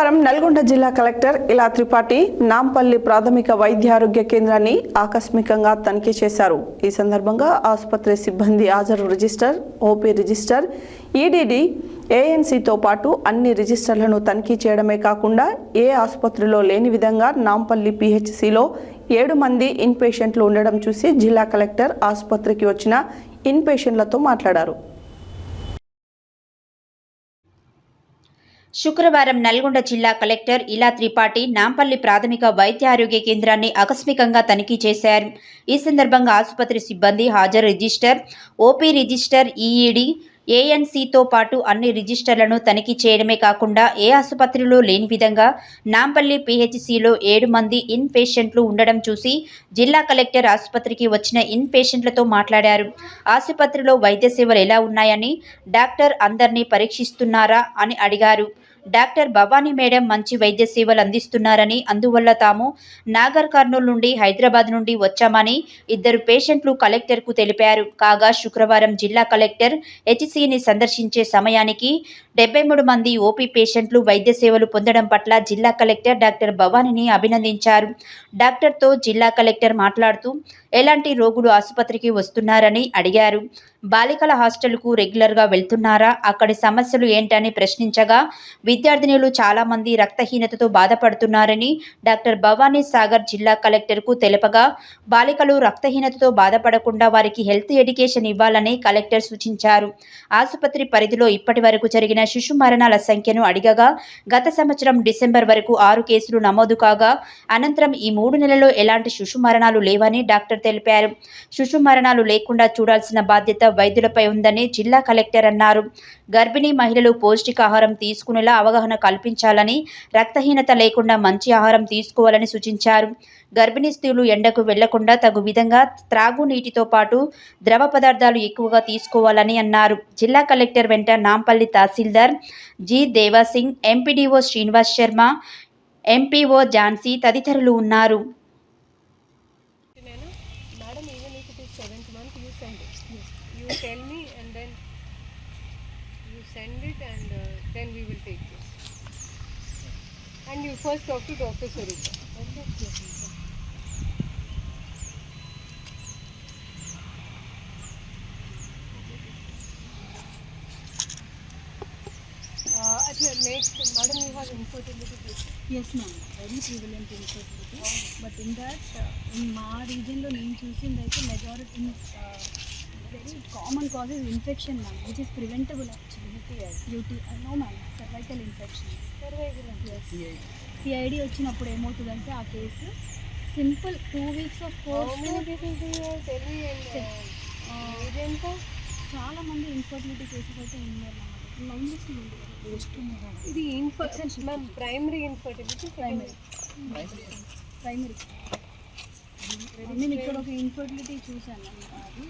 శుక్రవారం నల్గొండ జిల్లా కలెక్టర్ ఇలా త్రిపాఠి నాంపల్లి ప్రాథమిక వైద్యారోగ్య కేంద్రాన్ని ఆకస్మికంగా తనిఖీ చేశారు. ఈ సందర్భంగా ఆసుపత్రి సిబ్బంది హాజరు రిజిస్టర్, ఓపీ రిజిస్టర్, ఈడీడీ, ఏఎన్సీతో పాటు అన్ని రిజిస్టర్లను తనిఖీ చేయడమే కాకుండా ఏ ఆసుపత్రిలో లేని విధంగా నాంపల్లి పిహెచ్సిలో 7 మంది ఇన్పేషెంట్లు ఉండడం చూసి జిల్లా కలెక్టర్ ఆసుపత్రికి వచ్చిన ఇన్పేషెంట్లతో మాట్లాడారు. శుక్రవారం నల్గొండ జిల్లా కలెక్టర్ ఇలా త్రిపాఠి నాంపల్లి ప్రాథమిక వైద్యారోగ్య కేంద్రాన్ని ఆకస్మికంగా తనిఖీ చేశారు. ఈ సందర్భంగా ఆసుపత్రి సిబ్బంది హాజరు రిజిస్టర్, ఓపీ రిజిస్టర్, ఈఈడి, ఏఎన్సీతో పాటు అన్ని రిజిస్టర్లను తనిఖీ చేయడమే కాకుండా ఏ ఆసుపత్రిలో లేని విధంగా నాంపల్లి పిహెచ్సిలో 7 మంది ఇన్ పేషెంట్లు ఉండడం చూసి జిల్లా కలెక్టర్ ఆసుపత్రికి వచ్చిన ఇన్ పేషెంట్లతో మాట్లాడారు. ఆసుపత్రిలో వైద్య సేవలు ఎలా ఉన్నాయని, డాక్టర్ అందరినీ పరీక్షిస్తున్నారా అని అడిగారు. డాక్టర్ భవానీ మేడం మంచి వైద్య సేవలు అందిస్తున్నారని, అందువల్ల తాము నాగర్ కర్నూలు నుండి హైదరాబాద్ నుండి వచ్చామని 2 పేషెంట్లు కలెక్టర్కు తెలిపారు. కాగా శుక్రవారం జిల్లా కలెక్టర్ హెచ్సిని సందర్శించే సమయానికి 73 మంది ఓపీ పేషెంట్లు వైద్య సేవలు పొందడం పట్ల జిల్లా కలెక్టర్ డాక్టర్ భవానీని అభినందించారు. డాక్టర్తో జిల్లా కలెక్టర్ మాట్లాడుతూ ఎలాంటి రోగులు ఆసుపత్రికి వస్తున్నారని అడిగారు. బాలికల హాస్టల్కు రెగ్యులర్గా వెళ్తున్నారా, అక్కడి సమస్యలు ఏంటని ప్రశ్నించగా విద్యార్థినులు చాలామంది రక్తహీనతతో బాధపడుతున్నారని డాక్టర్ భవానీ సాగర్ జిల్లా కలెక్టర్కు తెలపగా బాలికలు రక్తహీనతతో బాధపడకుండా వారికి హెల్త్ ఎడ్యుకేషన్ ఇవ్వాలని కలెక్టర్ సూచించారు. ఆసుపత్రి పరిధిలో ఇప్పటి వరకు జరిగిన శిశు మరణాల సంఖ్యను అడిగగా గత సంవత్సరం డిసెంబర్ వరకు 6 కేసులు నమోదు కాగా అనంతరం ఈ 3 నెలల్లో ఎలాంటి శిశు మరణాలు లేవని డాక్టర్ తెలిపారు. శిశు మరణాలు లేకుండా చూడాల్సిన బాధ్యత వైద్యులపై ఉందని జిల్లా కలెక్టర్ అన్నారు. గర్భిణీ మహిళలు పౌష్టికాహారం తీసుకునేలా అవగాహన కల్పించాలని, రక్తహీనత లేకుండా మంచి ఆహారం తీసుకోవాలని సూచించారు. గర్భిణీ స్త్రీలు ఎండకు వెళ్లకుండా తగు విధంగా త్రాగునీటితో పాటు ద్రవ పదార్థాలు ఎక్కువగా తీసుకోవాలని అన్నారు. జిల్లా కలెక్టర్ వెంట నాంపల్లి తహసీల్దార్ G Devasingh, MPDO Srinivas Sharma, MPO Jhansi తదితరులు ఉన్నారు. You tell me and then you send it and then we will take it. And you first talk to Dr. Sarita. Okay? Next, madam, you have infertility case. Yes ma'am, very prevalent infertility. But in that, in my region lo nenu chusindi aithe majority very common cause is infection ma'am, which is preventable actually. UTI. No ma'am, cervical infection. Cervical. Yes. PID వచ్చినప్పుడు ఏమవుతుందంటే ఆ case simple 2 weeks of course. How many people do you have tell me and చాలా మంది infertility cases అయితే ఉన్నారు ma'am. ఇది ma'am primary infertility, primary నేను ఇక్కడ ఒక ఇన్ఫర్టిలిటీ చూసాను. అది